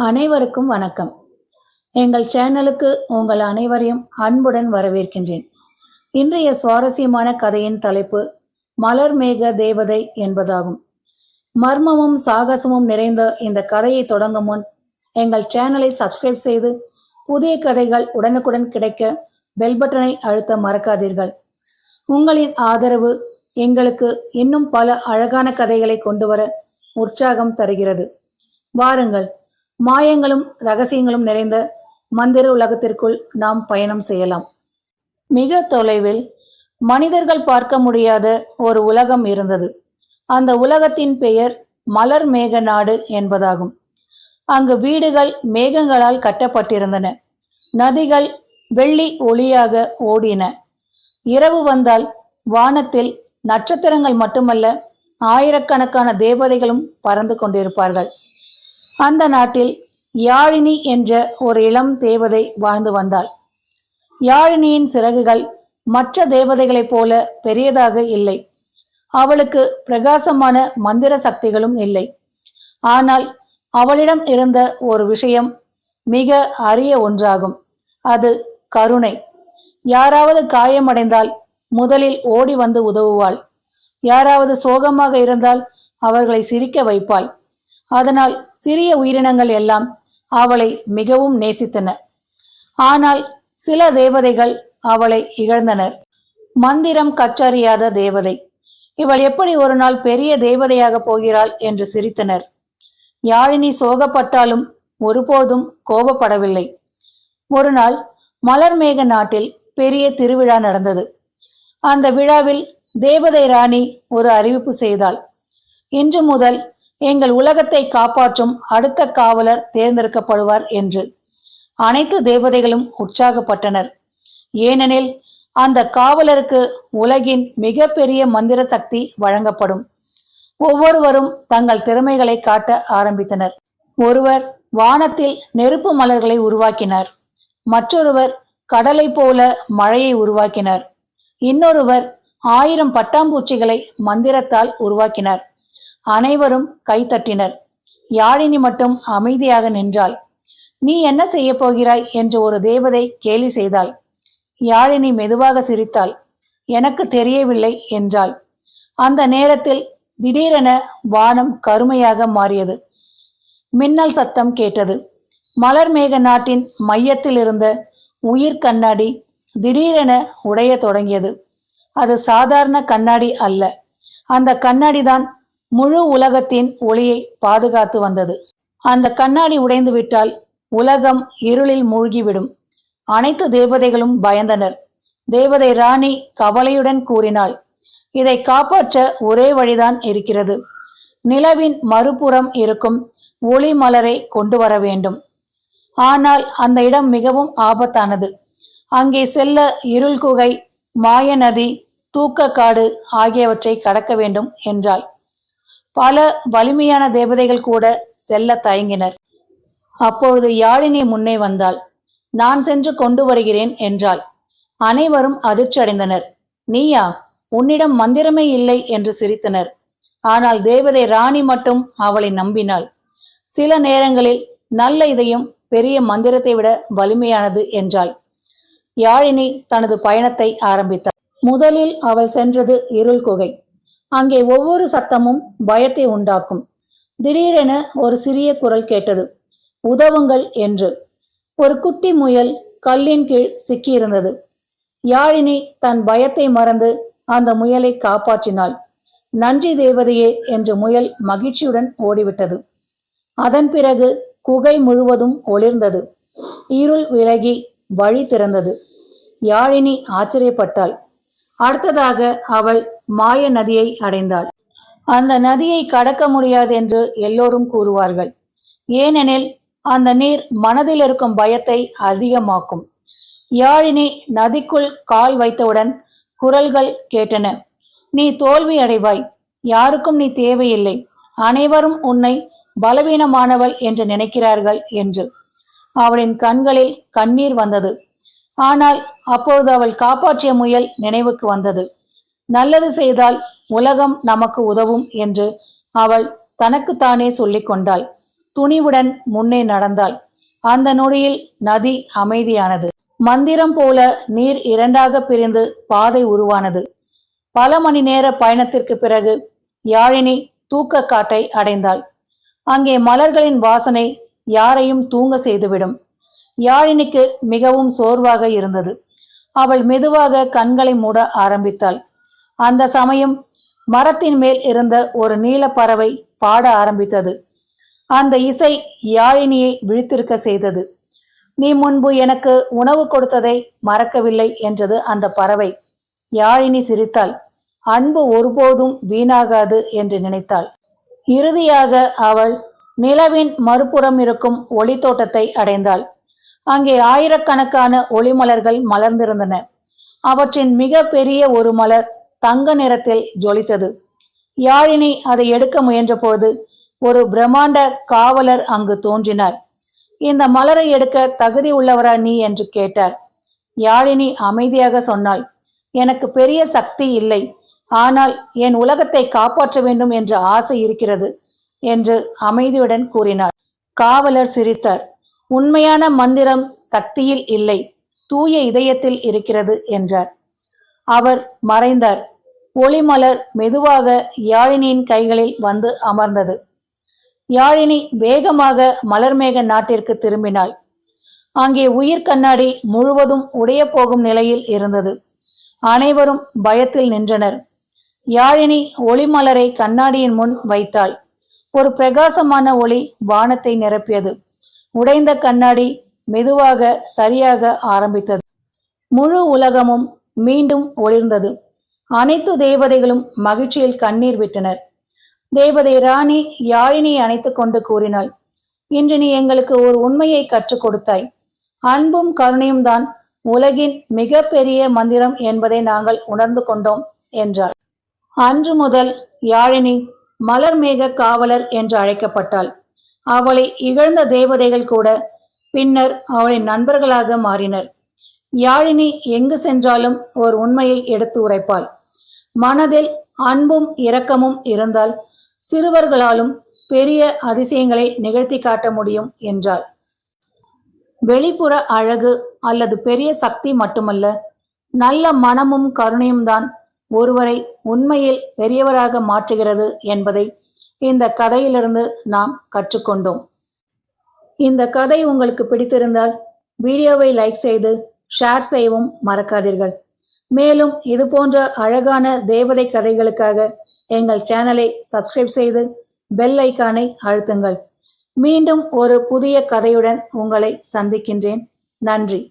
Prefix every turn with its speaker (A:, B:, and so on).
A: அனைவருக்கும் வணக்கம். எங்கள் சேனலுக்கு உங்கள் அனைவரையும் அன்புடன் வரவேற்கின்றேன். இன்றைய சுவாரஸ்யமான கதையின் தலைப்பு மலர் மேக தேவதை என்பதாகும். மர்மமும் சாகசமும் நிறைந்த இந்த கதையை தொடங்கும் முன் எங்கள் சேனலை சப்ஸ்கிரைப் செய்து புதிய கதைகள் உடனுக்குடன் கிடைக்க பெல் பட்டனை அழுத்த மறக்காதீர்கள். உங்களின் ஆதரவு எங்களுக்கு இன்னும் பல அழகான கதைகளை கொண்டு வர உற்சாகம் தருகிறது. வாருங்கள், மாயங்களும் ரகசியங்களும் நிறைந்த மந்திர உலகத்திற்குள் நாம் பயணம் செய்யலாம். மிக தொலைவில் மனிதர்கள் பார்க்க முடியாத ஒரு உலகம் இருந்தது. அந்த உலகத்தின் பெயர் மலர் மேக நாடு என்பதாகும். அங்கு வீடுகள் மேகங்களால் கட்டப்பட்டிருந்தன. நதிகள் வெள்ளி ஒளியாக ஓடின. இரவு வந்தால் வானத்தில் நட்சத்திரங்கள் மட்டுமல்ல, ஆயிரக்கணக்கான தேவதைகளும் பறந்து கொண்டிருப்பார்கள். அந்த நாட்டில் யாழினி என்ற ஒரு இளம் தேவதை வாழ்ந்து வந்தாள். யாழினியின் சிறகுகள் மற்ற தேவதைகளைப் போல பெரியதாக இல்லை. அவளுக்கு பிரகாசமான மந்திர சக்திகளும் இல்லை. ஆனால் அவளிடம் இருந்த ஒரு விஷயம் மிக அரிய ஒன்றாகும். அது கருணை. யாராவது காயமடைந்தால் முதலில் ஓடி வந்து உதவுவாள். யாராவது சோகமாக இருந்தால் அவர்களை சிரிக்க வைப்பாள். அதனால் சிறிய உயிரினங்கள் எல்லாம் அவளை மிகவும் நேசித்தன. ஆனால் சில தேவதைகள் அவளை இகழ்ந்தனர். மந்திரம் கற்றறியாத தேவதை, இவள் எப்படி ஒரு நாள் பெரிய தேவதையாக போகிறாள் என்று சிரித்தனர். யாழினி சோகப்பட்டாலும் ஒருபோதும் கோபப்படவில்லை. ஒரு நாள் மலர் மேக நாட்டில் பெரிய திருவிழா நடந்தது. அந்த விழாவில் தேவதை ராணி ஒரு அறிவிப்பு செய்தாள். இன்று முதல் எங்கள் உலகத்தை காப்பாற்றும் அடுத்த காவலர் தேர்ந்தெடுக்கப்படுவார் என்று. அனைத்து தேவதைகளும் உற்சாகப்பட்டனர். ஏனெனில் அந்த காவலருக்கு உலகின் மிக பெரிய மந்திர சக்தி வழங்கப்படும். ஒவ்வொருவரும் தங்கள் திறமைகளை காட்ட ஆரம்பித்தனர். ஒருவர் வானத்தில் நெருப்பு மலர்களை உருவாக்கினார். மற்றொருவர் கடலை போல மழையை உருவாக்கினார். இன்னொருவர் 1000 பட்டாம்பூச்சிகளை மந்திரத்தால் உருவாக்கினார். அனைவரும் கைத்தட்டினர். யாழினி மட்டும் அமைதியாக நின்றாள். நீ என்ன செய்ய போகிறாய் என்று ஒரு தேவதை கேலி செய்தாள். யாழினி மெதுவாக சிரித்தாள். எனக்கு தெரியவில்லை என்றாள். அந்த நேரத்தில் திடீரென வானம் கருமையாக மாறியது. மின்னல் சத்தம் கேட்டது. மலர் மேக நாட்டின் மையத்தில் இருந்த உயிர் கண்ணாடி திடீரென உடைய தொடங்கியது. அது சாதாரண கண்ணாடி அல்ல. அந்த கண்ணாடிதான் முழு உலகத்தின் ஒளியை பாதுகாத்து வந்தது. அந்த கண்ணாடி உடைந்து விட்டால் உலகம் இருளில் மூழ்கிவிடும். அனைத்து தேவதைகளும் பயந்தனர். தேவதை ராணி கவலையுடன் கூறினாள், இதை காப்பாற்ற ஒரே வழிதான் இருக்கிறது. நிலவின் மறுபுறம் இருக்கும் ஒளி மலரை கொண்டு வர வேண்டும். ஆனால் அந்த இடம் மிகவும் ஆபத்தானது. அங்கே செல்ல இருள் குகை, மாய நதி, தூக்கக்காடு ஆகியவற்றை கடக்க வேண்டும் என்றாள். பல வலிமையான தேவதைகள் கூட செல்ல தயங்கினர். அப்பொழுது யாழினி முன்னே வந்தாள். நான் சென்று கொண்டு வருகிறேன் என்றாள். அனைவரும் அதிர்ச்சி அடைந்தனர். நீயா? உன்னிடம் மந்திரமே இல்லை என்று சிரித்தனர். ஆனால் தேவதை ராணி மட்டும் அவளை நம்பினாள். சில நேரங்களில் நல்ல இதயம் பெரிய மந்திரத்தை விட வலிமையானது என்றாள். யாழினி தனது பயணத்தை ஆரம்பித்தாள். முதலில் அவள் சென்றது இருள் குகை. அங்கே ஒவ்வொரு சத்தமும் பயத்தை உண்டாக்கும். திடீரென ஒரு சிறிய குரல் கேட்டது, உதவுங்கள் என்று. ஒரு குட்டி முயல் கல்லின் கீழ் சிக்கியிருந்தது. யாழினி தன் பயத்தை மறந்து அந்த முயலை காப்பாற்றினாள். நன்றி தேவதையே என்று முயல் மகிழ்ச்சியுடன் ஓடிவிட்டது. அதன் பிறகு குகை முழுவதும் ஒளிர்ந்தது. இருள் விலகி வழி திறந்தது. யாழினி ஆச்சரியப்பட்டாள். அடுத்ததாக அவள் மாய நதியை அடைந்தாள். அந்த நதியை கடக்க முடியாது என்று எல்லோரும் கூறுவார்கள். ஏனெனில் அந்த நீர் மனதில் இருக்கும் பயத்தை அதிகமாக்கும். யாழினி நதிக்குள் கால் வைத்தவுடன் குரல்கள் கேட்டன. நீ தோல்வி அடைவாய். யாருக்கும் நீ தேவையில்லை. அனைவரும் உன்னை பலவீனமானவள் என்று நினைக்கிறார்கள் என்று. அவளின் கண்களில் கண்ணீர் வந்தது. ஆனால் அப்பொழுது அவள் காப்பாற்றிய முயல் நினைவுக்கு வந்தது. நல்லது செய்தால் உலகம் நமக்கு உதவும் என்று அவள் தனக்குத்தானே சொல்லிக் கொண்டாள். துணிவுடன் முன்னே நடந்தாள். அந்த நொடியில் நதி அமைதியானது. மந்திரம் போல நீர் இரண்டாக பிரிந்து பாதை உருவானது. பல மணி நேர பயணத்திற்கு பிறகு யாழினி தூக்க காட்டை அடைந்தாள். அங்கே மலர்களின் வாசனை யாரையும் தூங்க செய்துவிடும். யாழினிக்கு மிகவும் சோர்வாக இருந்தது. அவள் மெதுவாக கண்களை மூட ஆரம்பித்தாள். அந்த சமயம் மரத்தின் மேல் இருந்த ஒரு நீலப்பறவை பாட ஆரம்பித்தது. அந்த இசை யாழினியை விழித்திருக்க செய்தது. நீ முன்பு எனக்கு உணவு கொடுத்ததை மறக்கவில்லை என்றது அந்த பறவை. யாழினி சிரித்தாள். அன்பு ஒருபோதும் வீணாகாது என்று நினைத்தாள். இறுதியாக அவள் நிலவின் மறுபுறம் இருக்கும் ஒளித்தோட்டத்தை அடைந்தாள். அங்கே ஆயிரக்கணக்கான ஒளிமலர்கள் மலர்ந்திருந்தன. அவற்றின் மிக பெரிய ஒரு மலர் தங்க நிறத்தில் ஜொலித்தது. யாழினி அதை எடுக்க முயன்றபோது ஒரு பிரம்மாண்ட காவலர் அங்கு தோன்றினார். இந்த மலரை எடுக்க தகுதி உள்ளவரா நீ என்று கேட்டார். யாழினி அமைதியாக சொன்னாள், எனக்கு பெரிய சக்தி இல்லை, ஆனால் என் உலகத்தை காப்பாற்ற வேண்டும் என்ற ஆசை இருக்கிறது என்று அமைதியுடன் கூறினார். காவலர் சிரித்தார். உண்மையான மந்திரம் சக்தியில் இல்லை, தூய இதயத்தில் இருக்கிறது என்றார். அவர் மறைந்தார். ஒளிமலர் மெதுவாக யாழினியின் கைகளில் வந்து அமர்ந்தது. யாழினி வேகமாக மலர்மேக நாட்டிற்கு திரும்பினாள். அங்கே உயிர் கண்ணாடி முழுவதும் உடைய போகும் நிலையில் இருந்தது. அனைவரும் பயத்தில் நின்றனர். யாழினி ஒளிமலரை கண்ணாடியின் முன் வைத்தாள். ஒரு பிரகாசமான ஒளி வானத்தை நிரப்பியது. உடைந்த கண்ணாடி மெதுவாக சரியாக ஆரம்பித்தது. முழு உலகமும் மீண்டும் ஒளிர்ந்தது. அனைத்து தேவதைகளும் மகிழ்ச்சியில் கண்ணீர் விட்டனர். தேவதை ராணி யாழினியை அணைத்துக் கொண்டு கூறினாள், இன்று நீ எங்களுக்கு ஒரு உண்மையை கற்றுக் கொடுத்தாய். அன்பும் கருணையும் தான் உலகின் மிக பெரிய மந்திரம் என்பதை நாங்கள் உணர்ந்து கொண்டோம் என்றாள். அன்று முதல் யாழினி மலர்மேக காவலர் என்று அழைக்கப்பட்டாள். அவளை இகழ்ந்த தேவதைகள் கூட பின்னர் அவளின் நண்பர்களாக மாறினர். யாழினி எங்கு சென்றாலும் ஒரு உண்மையை எடுத்து உரைப்பாள். மனதில் அன்பும் இரக்கமும் இருந்தால் சிறுவர்களாலும் பெரிய அதிசயங்களை நிகழ்த்தி காட்ட முடியும் என்றாள். வெளிப்புற அழகு அல்லது பெரிய சக்தி மட்டுமல்ல, நல்ல மனமும் கருணையும் தான் ஒருவரை உண்மையில் பெரியவராக மாற்றுகிறது என்பதை இந்த கதையிலிருந்து நாம் கற்றுக்கொண்டோம். இந்த கதை உங்களுக்கு பிடித்திருந்தால் வீடியோவை லைக் செய்து ஷேர் செய்யவும் மறக்காதீர்கள். மேலும் இது போன்ற அழகான தேவதை கதைகளுக்காக எங்கள் சேனலை சப்ஸ்கிரைப் செய்து பெல் ஐக்கானை அழுத்துங்கள். மீண்டும் ஒரு புதிய கதையுடன் உங்களை சந்திக்கின்றேன். நன்றி.